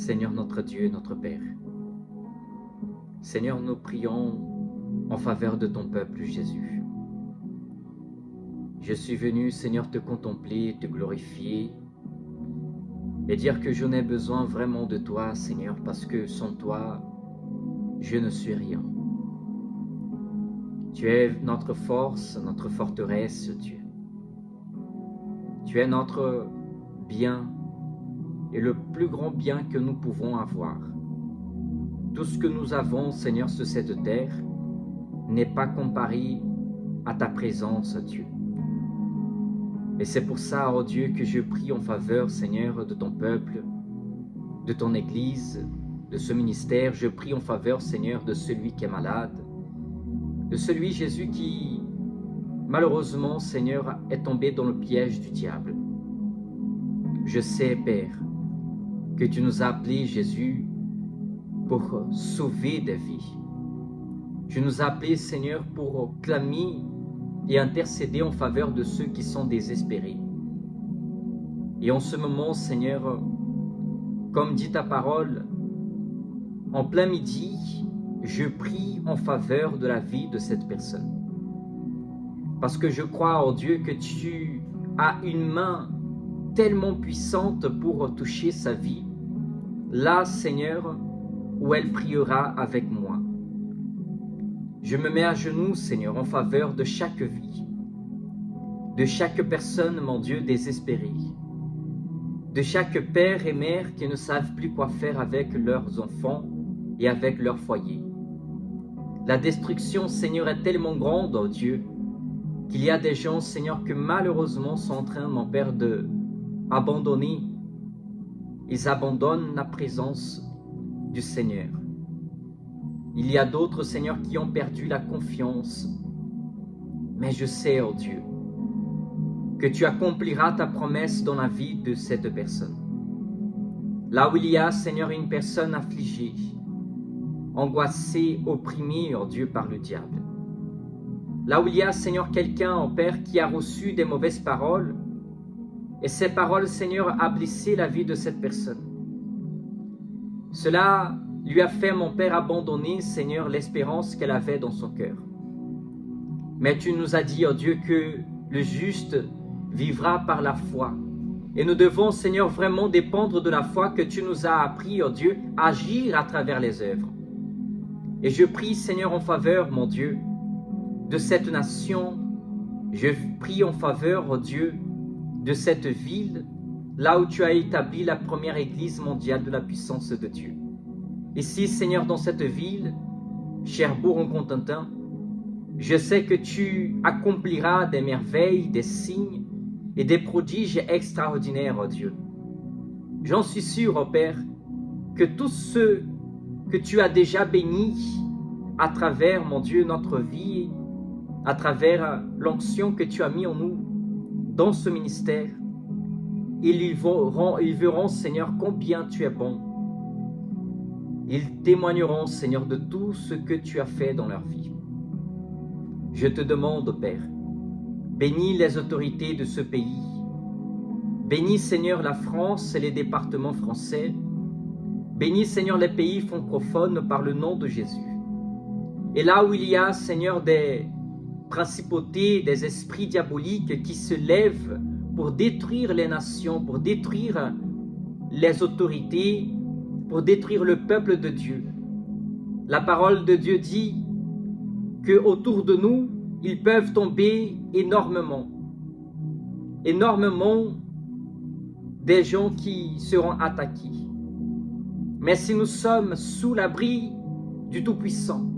Seigneur notre Dieu et notre Père, Seigneur, nous prions en faveur de ton peuple Jésus. Je suis venu, Seigneur, te contempler, te glorifier et dire que je n'ai besoin vraiment de toi, Seigneur, parce que sans toi, je ne suis rien. Tu es notre force, notre forteresse, Dieu. Tu es notre bien et le plus grand bien que nous pouvons avoir. Tout ce que nous avons, Seigneur, sur cette terre n'est pas comparé à ta présence, Dieu. Et c'est pour ça, oh Dieu, que je prie en faveur, Seigneur, de ton peuple, de ton Église, de ce ministère. Je prie en faveur, Seigneur, de celui qui est malade, de celui, Jésus, qui, malheureusement, Seigneur, est tombé dans le piège du diable. Je sais, Père, que tu nous as appelés, Jésus, pour sauver des vies. Tu nous as appelés, Seigneur, pour clamer et intercéder en faveur de ceux qui sont désespérés. Et en ce moment, Seigneur, comme dit ta parole, en plein midi, je prie en faveur de la vie de cette personne. Parce que je crois, oh Dieu, que tu as une main tellement puissante pour toucher sa vie, là, Seigneur, où elle priera avec moi. Je me mets à genoux, Seigneur, en faveur de chaque vie, de chaque personne, mon Dieu, désespérée, de chaque père et mère qui ne savent plus quoi faire avec leurs enfants et avec leur foyer. La destruction, Seigneur, est tellement grande, oh Dieu, qu'il y a des gens, Seigneur, que malheureusement sont en train, mon Père, de abandonner. Ils abandonnent la présence du Seigneur. Il y a d'autres, Seigneur, qui ont perdu la confiance. Mais je sais, oh Dieu, que tu accompliras ta promesse dans la vie de cette personne. Là où il y a, Seigneur, une personne affligée, angoissée, opprimée, oh Dieu, par le diable. Là où il y a, Seigneur, quelqu'un, oh Père, qui a reçu des mauvaises paroles, et ces paroles, Seigneur, a blessé la vie de cette personne. Cela lui a fait, mon Père, abandonner, Seigneur, l'espérance qu'elle avait dans son cœur. Mais tu nous as dit, oh Dieu, que le juste vivra par la foi. Et nous devons, Seigneur, vraiment dépendre de la foi que tu nous as appris, oh Dieu, à agir à travers les œuvres. Et je prie, Seigneur, en faveur, mon Dieu, de cette nation. Je prie en faveur, oh Dieu, de cette ville, là où tu as établi la première église mondiale de la puissance de Dieu. Ici, Seigneur, dans cette ville, Cherbourg-en-Cotentin, je sais que tu accompliras des merveilles, des signes et des prodiges extraordinaires, oh Dieu. J'en suis sûr, oh Père, que tous ceux que tu as déjà bénis à travers, mon Dieu, notre vie, à travers l'onction que tu as mis en nous dans ce ministère, ils verront, Seigneur, combien tu es bon. Ils témoigneront, Seigneur, de tout ce que tu as fait dans leur vie. Je te demande, Père, bénis les autorités de ce pays. Bénis, Seigneur, la France et les départements français. Bénis, Seigneur, les pays francophones par le nom de Jésus. Et là où il y a, Seigneur, des principautés, des esprits diaboliques qui se lèvent pour détruire les nations, pour détruire les autorités, pour détruire le peuple de Dieu. La parole de Dieu dit que autour de nous, ils peuvent tomber énormément des gens qui seront attaqués. Mais si nous sommes sous l'abri du Tout-Puissant,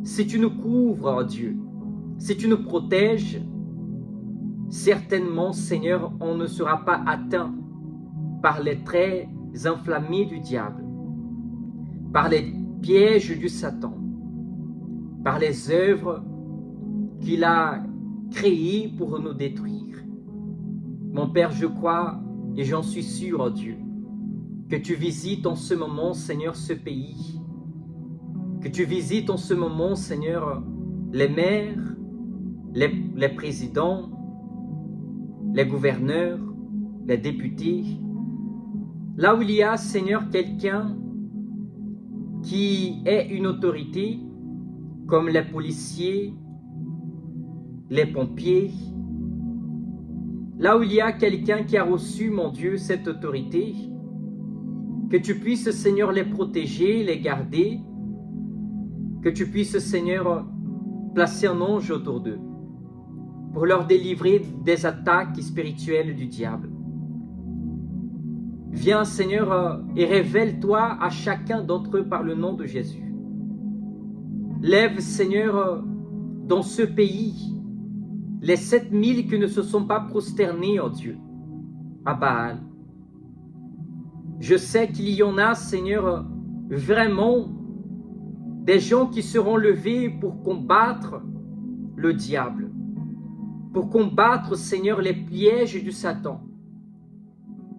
si tu nous couvres, oh Dieu, si tu nous protèges, certainement, Seigneur, on ne sera pas atteint par les traits enflammés du diable, par les pièges du Satan, par les œuvres qu'il a créées pour nous détruire. Mon Père, je crois et j'en suis sûr, oh Dieu, que tu visites en ce moment, Seigneur, ce pays, que tu visites en ce moment, Seigneur, les maires, les présidents, les gouverneurs, les députés, Là où il y a, Seigneur, quelqu'un qui est une autorité, comme les policiers, les pompiers, là où il y a quelqu'un qui a reçu, mon Dieu, cette autorité, que tu puisses, Seigneur, les protéger, les garder, que tu puisses, Seigneur, placer un ange autour d'eux, pour leur délivrer des attaques spirituelles du diable. Viens, Seigneur, et révèle-toi à chacun d'entre eux par le nom de Jésus. Lève, Seigneur, dans ce pays, les 7000 qui ne se sont pas prosternés, oh Dieu, à Baal. Je sais qu'il y en a, Seigneur, vraiment des gens qui seront levés pour combattre le diable, pour combattre, Seigneur, les pièges du Satan.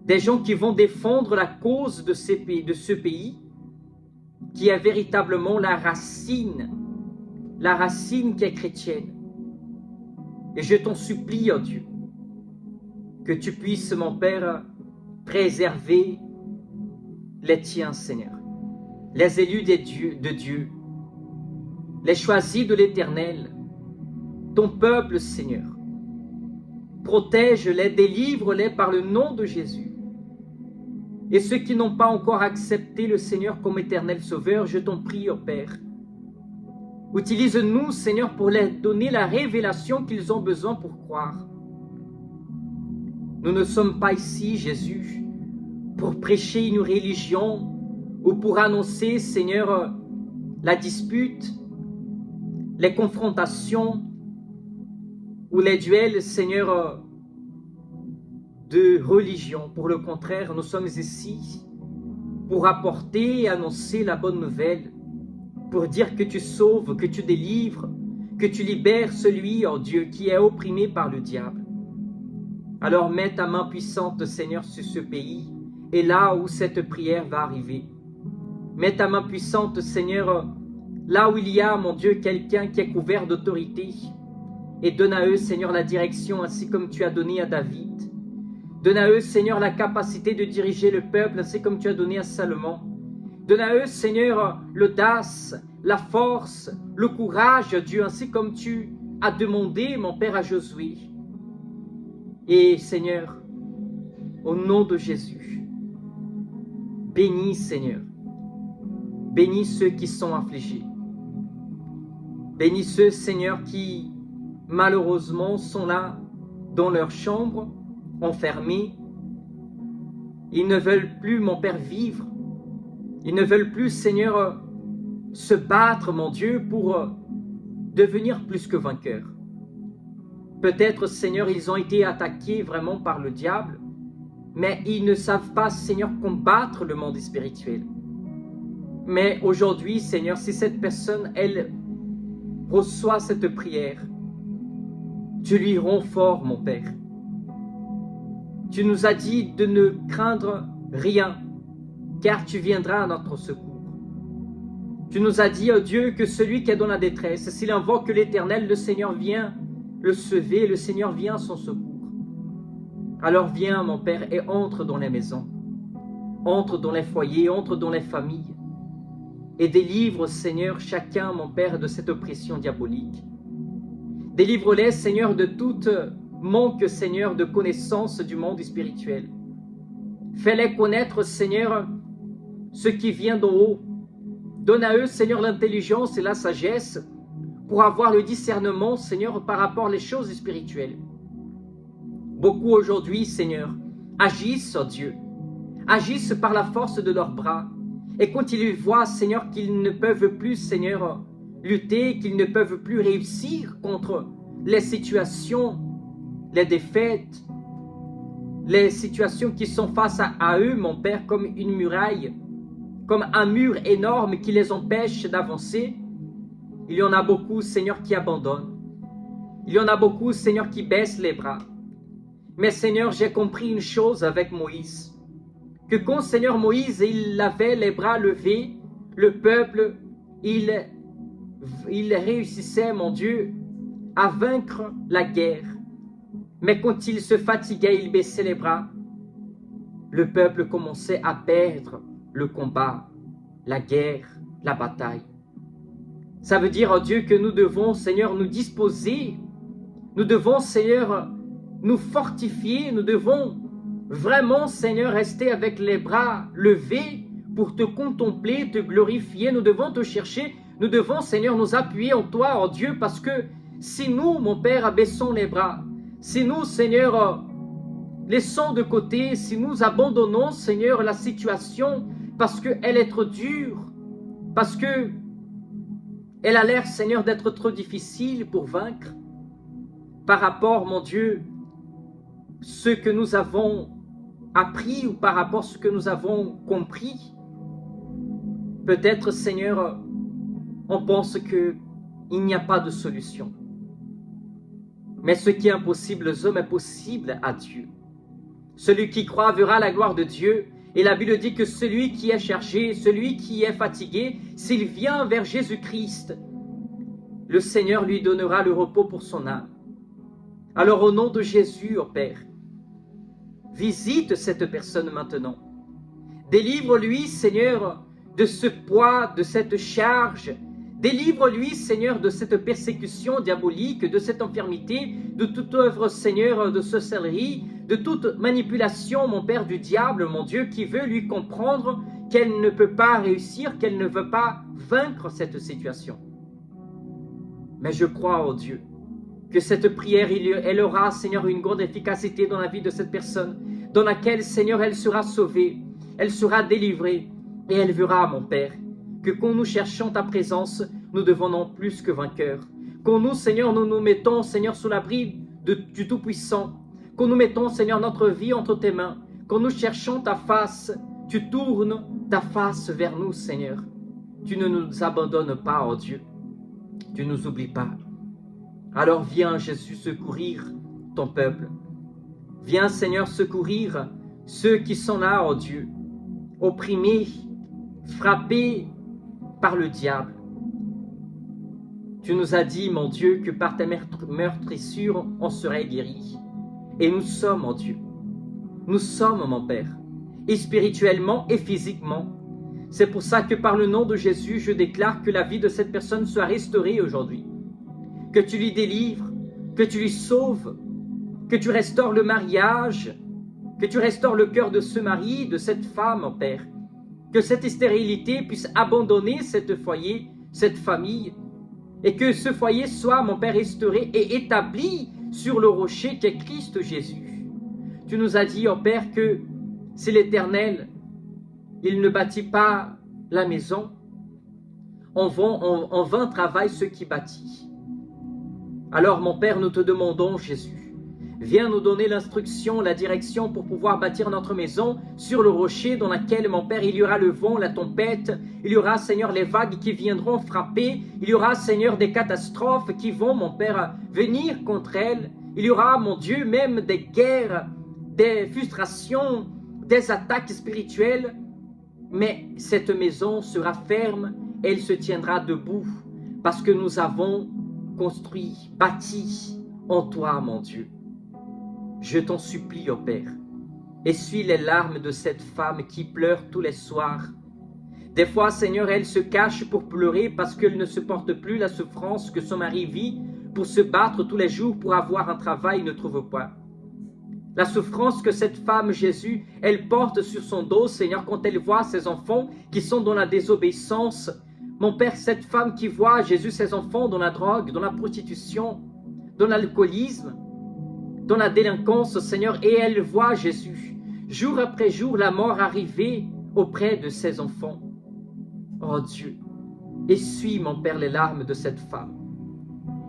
Des gens qui vont défendre la cause de ce pays, qui est véritablement la racine qui est chrétienne. Et je t'en supplie, oh Dieu, que tu puisses, mon Père, préserver les tiens, Seigneur, les élus de Dieu, les choisis de l'Éternel, ton peuple, Seigneur. Protège-les, délivre-les par le nom de Jésus. Et ceux qui n'ont pas encore accepté le Seigneur comme éternel sauveur, je t'en prie, oh Père, utilise-nous, Seigneur, pour leur donner la révélation qu'ils ont besoin pour croire. Nous ne sommes pas ici, Jésus, pour prêcher une religion ou pour annoncer, Seigneur, la dispute, les confrontations ou les duels, Seigneur, de religion. Pour le contraire, nous sommes ici pour apporter et annoncer la bonne nouvelle, pour dire que tu sauves, que tu délivres, que tu libères celui, oh Dieu, qui est opprimé par le diable. Alors mets ta main puissante, Seigneur, sur ce pays et là où cette prière va arriver. Mets ta main puissante, Seigneur, là où il y a, mon Dieu, quelqu'un qui est couvert d'autorité, et donne à eux, Seigneur, la direction ainsi comme tu as donné à David. Donne à eux, Seigneur, la capacité de diriger le peuple ainsi comme tu as donné à Salomon. Donne à eux, Seigneur, l'audace, la force, le courage, Dieu, ainsi comme tu as demandé, mon Père, à Josué. Et, Seigneur, au nom de Jésus, bénis, Seigneur, bénis ceux qui sont affligés. Bénis ceux, Seigneur, qui, malheureusement, sont là dans leur chambre, enfermés. Ils ne veulent plus, mon Père, vivre. Ils ne veulent plus, Seigneur, se battre, mon Dieu, pour devenir plus que vainqueurs. Peut-être, Seigneur, ils ont été attaqués vraiment par le diable, mais ils ne savent pas, Seigneur, combattre le monde spirituel. Mais aujourd'hui, Seigneur, si cette personne, elle reçoit cette prière, tu lui rends fort, mon Père. Tu nous as dit de ne craindre rien, car tu viendras à notre secours. Tu nous as dit, oh Dieu, que celui qui est dans la détresse, s'il invoque l'Éternel, le Seigneur vient le sauver, le Seigneur vient à son secours. Alors viens, mon Père, et entre dans les maisons, entre dans les foyers, entre dans les familles, et délivre, Seigneur, chacun, mon Père, de cette oppression diabolique. Délivre-les, Seigneur, de toute manque, Seigneur, de connaissance du monde spirituel. Fais-les connaître, Seigneur, ce qui vient d'en haut. Donne à eux, Seigneur, l'intelligence et la sagesse pour avoir le discernement, Seigneur, par rapport aux choses spirituelles. Beaucoup aujourd'hui, Seigneur, agissent, oh Dieu, agissent par la force de leurs bras. Et quand ils voient, Seigneur, qu'ils ne peuvent plus, Seigneur, lutter, qu'ils ne peuvent plus réussir contre les situations, les défaites, les situations qui sont face à eux, mon Père, comme une muraille, comme un mur énorme qui les empêche d'avancer. Il y en a beaucoup, Seigneur, qui abandonnent. Il y en a beaucoup, Seigneur, qui baissent les bras. Mais, Seigneur, j'ai compris une chose avec Moïse, que quand, Seigneur, Moïse, il avait les bras levés, le peuple, il réussissait, mon Dieu, à vaincre la guerre. Mais quand il se fatiguait, il baissait les bras. le peuple commençait à perdre le combat, la guerre, la bataille. Ça veut dire, oh Dieu, que nous devons, Seigneur, nous disposer. Nous devons, Seigneur, nous fortifier. Nous devons vraiment, Seigneur, rester avec les bras levés pour te contempler, te glorifier. Nous devons te chercher. Nous devons, Seigneur, nous appuyer en toi, oh Dieu, parce que si nous, mon Père, abaissons les bras, si nous, Seigneur, laissons de côté, si nous abandonnons, Seigneur, la situation parce qu'elle est trop dure, parce que elle a l'air, Seigneur, d'être trop difficile pour vaincre, par rapport, mon Dieu, ce que nous avons appris ou par rapport à ce que nous avons compris. Peut-être, Seigneur, on pense qu'il n'y a pas de solution. Mais ce qui est impossible aux hommes est possible à Dieu. Celui qui croit verra la gloire de Dieu. Et la Bible dit que celui qui est chargé, celui qui est fatigué, s'il vient vers Jésus-Christ, le Seigneur lui donnera le repos pour son âme. Alors au nom de Jésus, oh Père, visite cette personne maintenant. Délivre-lui, Seigneur, de ce poids, de cette charge. Délivre-lui, Seigneur, de cette persécution diabolique, de cette infirmité, de toute œuvre, Seigneur, de sorcellerie, de toute manipulation, mon Père, du diable, mon Dieu, qui veut lui comprendre qu'elle ne peut pas réussir, qu'elle ne veut pas vaincre cette situation. Mais je crois, oh Dieu, que cette prière, elle aura, Seigneur, une grande efficacité dans la vie de cette personne, dans laquelle, Seigneur, elle sera sauvée, elle sera délivrée, et elle verra, mon Père, que quand nous cherchons ta présence, nous devenons plus que vainqueurs. Quand nous, Seigneur, nous nous mettons, Seigneur, sous l'abri du Tout-Puissant, quand nous mettons, Seigneur, notre vie entre tes mains, quand nous cherchons ta face, tu tournes ta face vers nous, Seigneur. Tu ne nous abandonnes pas, oh Dieu. Tu ne nous oublies pas. Alors viens, Jésus, secourir ton peuple. Viens, Seigneur, secourir ceux qui sont là, oh Dieu, opprimés, frappés par le diable. Tu nous as dit, mon Dieu, que par tes meurtrissures, on serait guéri. Et nous sommes, mon Dieu. Nous sommes, mon Père, et spirituellement et physiquement. C'est pour ça que par le nom de Jésus, je déclare que la vie de cette personne soit restaurée aujourd'hui. Que tu lui délivres, que tu lui sauves, que tu restaures le mariage, que tu restaures le cœur de ce mari, de cette femme, mon Père. Que cette stérilité puisse abandonner ce foyer, cette famille, et que ce foyer soit, mon Père, restauré et établi sur le rocher qu'est Christ Jésus. Tu nous as dit, oh Père, que c'est l'Éternel, il ne bâtit pas la maison, en vain travaille ceux qui bâtissent. Alors, mon Père, nous te demandons, Jésus, viens nous donner l'instruction, la direction pour pouvoir bâtir notre maison sur le rocher dans laquelle, mon Père, il y aura le vent, la tempête, il y aura, Seigneur, les vagues qui viendront frapper, il y aura, Seigneur, des catastrophes qui vont, mon Père, venir contre elles, il y aura, mon Dieu, même des guerres, des frustrations, des attaques spirituelles, mais cette maison sera ferme, elle se tiendra debout, parce que nous avons construit, bâti en toi, mon Dieu. Je t'en supplie, ô Père, essuie les larmes de cette femme qui pleure tous les soirs. Des fois, Seigneur, elle se cache pour pleurer parce qu'elle ne supporte plus la souffrance que son mari vit pour se battre tous les jours pour avoir un travail, ne trouve pas. La souffrance que cette femme, Jésus, elle porte sur son dos, Seigneur, quand elle voit ses enfants qui sont dans la désobéissance. Mon Père, cette femme qui voit, Jésus, ses enfants dans la drogue, dans la prostitution, dans l'alcoolisme, dans la délinquance, Seigneur, et elle voit, Jésus, jour après jour, la mort arriver auprès de ses enfants. Oh Dieu, essuie, mon Père, les larmes de cette femme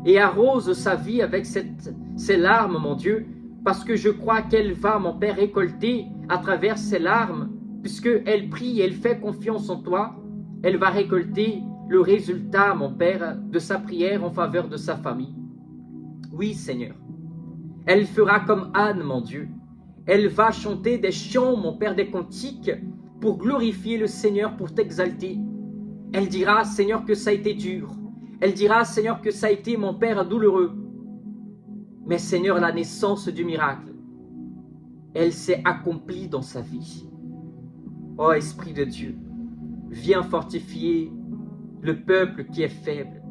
et arrose sa vie avec ces larmes, mon Dieu, parce que je crois qu'elle va, mon Père, récolter à travers ses larmes, puisqu'elle prie et elle fait confiance en toi, elle va récolter le résultat, mon Père, de sa prière en faveur de sa famille. Oui, Seigneur, elle fera comme Anne, mon Dieu. Elle va chanter des chants, mon Père, des cantiques, pour glorifier le Seigneur, pour t'exalter. Elle dira, Seigneur, que ça a été dur. Elle dira, Seigneur, que ça a été, mon Père, douloureux. Mais Seigneur, la naissance du miracle, elle s'est accomplie dans sa vie. Ô Esprit de Dieu, viens fortifier le peuple qui est faible.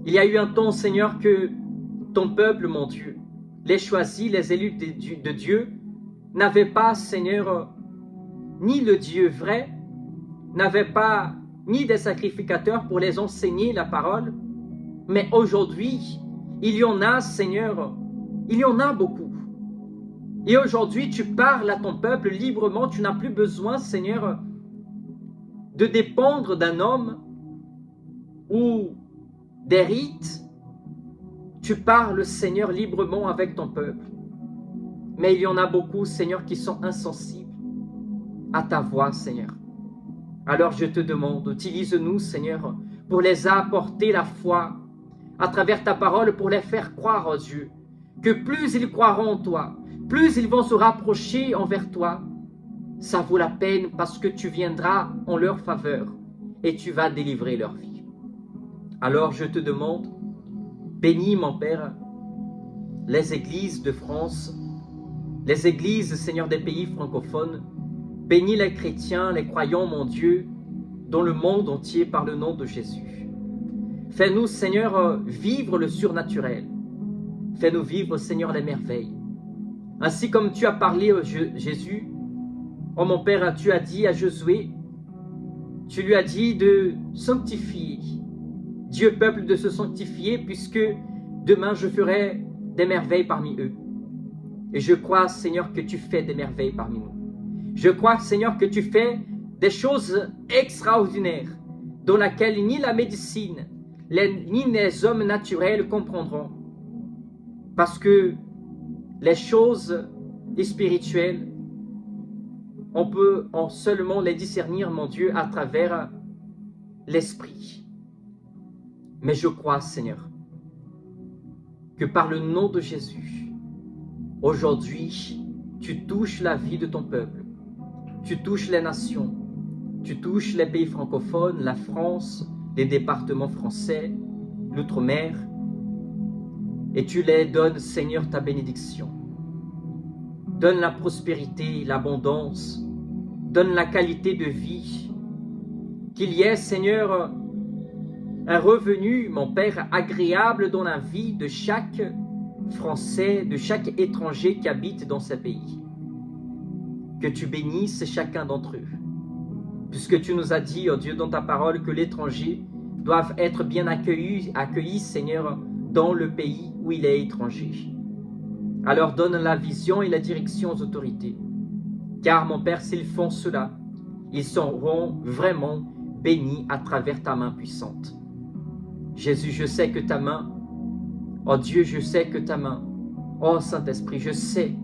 Il y a eu un temps, Seigneur, que ton peuple, mon Dieu, les choisis, les élus de Dieu, n'avaient pas, Seigneur, ni le Dieu vrai, n'avaient pas ni des sacrificateurs pour les enseigner la parole. Mais aujourd'hui, il y en a, Seigneur, il y en a beaucoup. Et aujourd'hui, tu parles à ton peuple librement, tu n'as plus besoin, Seigneur, de dépendre d'un homme ou des rites. Tu parles, Seigneur, librement avec ton peuple. Mais il y en a beaucoup, Seigneur, qui sont insensibles à ta voix, Seigneur. Alors je te demande, utilise-nous, Seigneur, pour les apporter la foi à travers ta parole, pour les faire croire en Dieu. Que plus ils croiront en toi, plus ils vont se rapprocher envers toi. Ça vaut la peine parce que tu viendras en leur faveur et tu vas délivrer leur vie. Alors je te demande, bénis, mon Père, les églises de France, les églises, Seigneur, des pays francophones. Bénis les chrétiens, les croyants, mon Dieu, dans le monde entier par le nom de Jésus. Fais-nous, Seigneur, vivre le surnaturel. Fais-nous vivre, Seigneur, les merveilles. Ainsi comme tu as parlé, Jésus, oh mon Père, tu as dit à Josué, tu lui as dit de sanctifier. Dieu, peuple, de se sanctifier, puisque demain je ferai des merveilles parmi eux. Et je crois, Seigneur, que tu fais des merveilles parmi nous. Je crois, Seigneur, que tu fais des choses extraordinaires dans lesquelles ni la médecine, ni les hommes naturels comprendront. Parce que les choses spirituelles, on peut seulement les discernir, mon Dieu, à travers l'esprit. Mais je crois, Seigneur, que par le nom de Jésus, aujourd'hui, tu touches la vie de ton peuple. Tu touches les nations, tu touches les pays francophones, la France, les départements français, l'outre-mer, et tu les donnes, Seigneur, ta bénédiction. Donne la prospérité, l'abondance, donne la qualité de vie, qu'il y ait, Seigneur, un revenu, mon Père, agréable dans la vie de chaque Français, de chaque étranger qui habite dans ce pays. Que tu bénisses chacun d'entre eux. Puisque tu nous as dit, oh Dieu, dans ta parole, que l'étranger doit être bien accueilli, Seigneur, dans le pays où il est étranger. Alors donne la vision et la direction aux autorités. Car, mon Père, s'ils font cela, ils seront vraiment bénis à travers ta main puissante. Jésus, je sais que ta main, oh Dieu, je sais que ta main, oh Saint-Esprit, je sais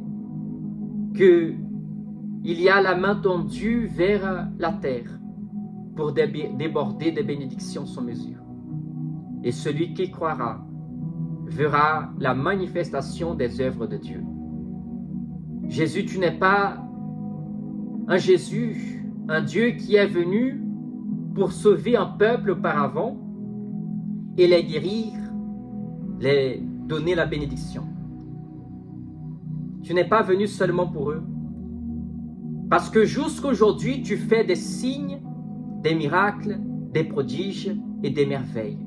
que il y a la main tendue vers la terre pour déborder des bénédictions sans mesure. Et celui qui croira verra la manifestation des œuvres de Dieu. Jésus, tu n'es pas un Jésus, un Dieu qui est venu pour sauver un peuple auparavant et les guérir, les donner la bénédiction. Tu n'es pas venu seulement pour eux. Parce que jusqu'aujourd'hui, tu fais des signes, des miracles, des prodiges et des merveilles.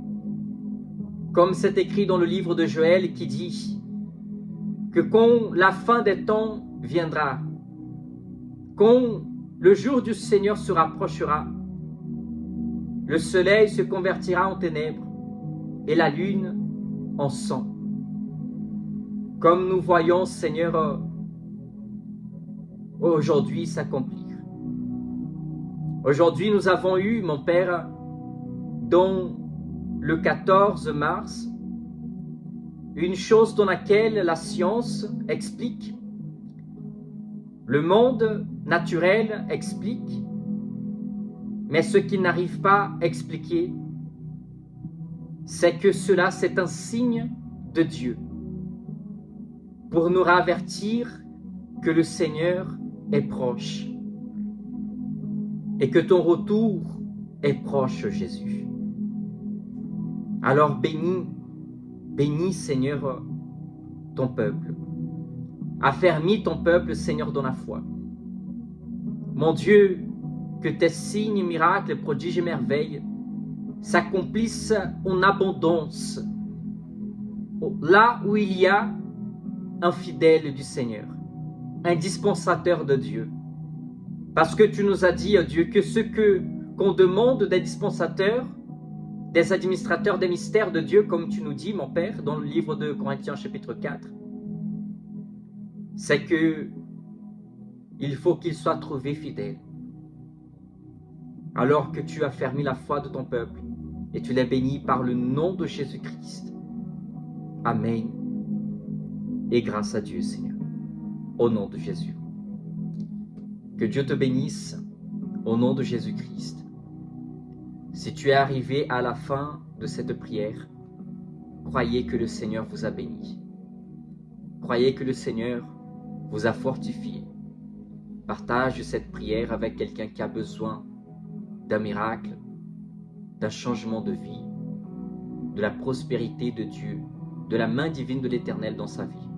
Comme c'est écrit dans le livre de Joël qui dit que quand la fin des temps viendra, quand le jour du Seigneur se rapprochera, le soleil se convertira en ténèbres et la lune en sang. Comme nous voyons, Seigneur, aujourd'hui s'accomplir. Aujourd'hui, nous avons eu, mon Père, dans le 14 mars, une chose dans laquelle la science explique, le monde naturel explique, mais ce qu'il n'arrive pas à expliquer, c'est que cela, c'est un signe de Dieu pour nous avertir que le Seigneur est proche et que ton retour est proche, Jésus. Alors bénis, Seigneur, ton peuple. Affermis ton peuple, Seigneur, dans la foi. Mon Dieu, que tes signes, miracles, prodiges et merveilles s'accomplissent en abondance, là où il y a un fidèle du Seigneur, un dispensateur de Dieu. Parce que tu nous as dit, Dieu, que ce qu'on demande des dispensateurs, des administrateurs des mystères de Dieu, comme tu nous dis, mon Père, dans le livre de Corinthiens chapitre 4, c'est que il faut qu'ils soient trouvés fidèles. Alors que tu as fermé la foi de ton peuple et tu les bénis par le nom de Jésus-Christ. Amen. Et grâce à Dieu, Seigneur, au nom de Jésus. Que Dieu te bénisse au nom de Jésus-Christ. Si tu es arrivé à la fin de cette prière, croyez que le Seigneur vous a béni. Croyez que le Seigneur vous a fortifié. Partage cette prière avec quelqu'un qui a besoin d'un miracle, d'un changement de vie, de la prospérité de Dieu, de la main divine de l'Éternel dans sa vie.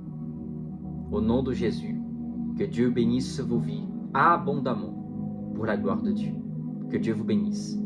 Au nom de Jésus, que Dieu bénisse vos vies abondamment pour la gloire de Dieu. Que Dieu vous bénisse.